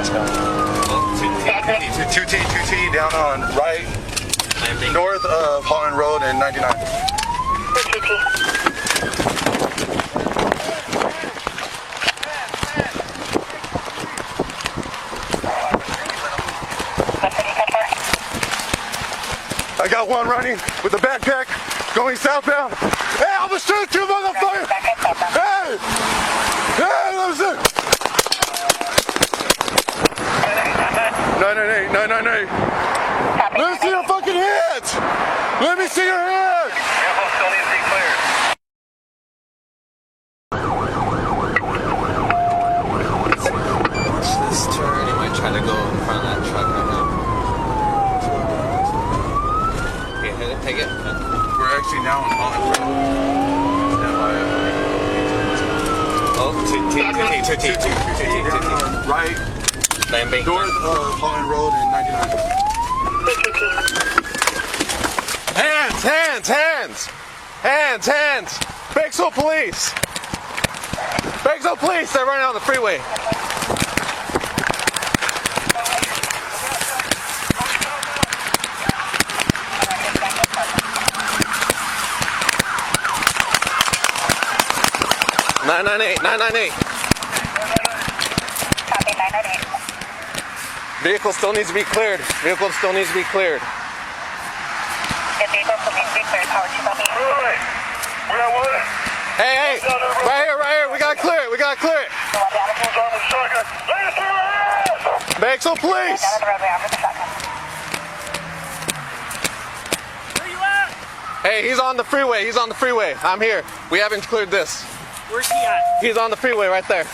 westbound. 2T down on right, north of Holland Road and 99. 2T. I got one running with a backpack going southbound. Hey, I'm gonna shoot you, motherfucker! Hey! Hey, let me see! 998. Let me see your fucking hands! Let me see your hands! Vehicle still needs to be cleared. Watch this turn. He might try to go in front of that truck right now. Okay, hit it, take it. We're actually now on Holland Road. Oh, 2T. Right, Landing. north of Holland Road and 99. 2T. Hands! Bakersfield Police! Bakersfield Police, they're running on the freeway. Nine nine eight. Copy, 998. Vehicle still needs to be cleared. The vehicle still needs to be cleared. Power 2 copy. We got one. Hey, right here. We gotta clear it. Bakersfield Police. Down the roadway after the shotgun. Where you at? Hey, he's on the freeway. I'm here. We haven't cleared this. Where's he at? He's on the freeway right there.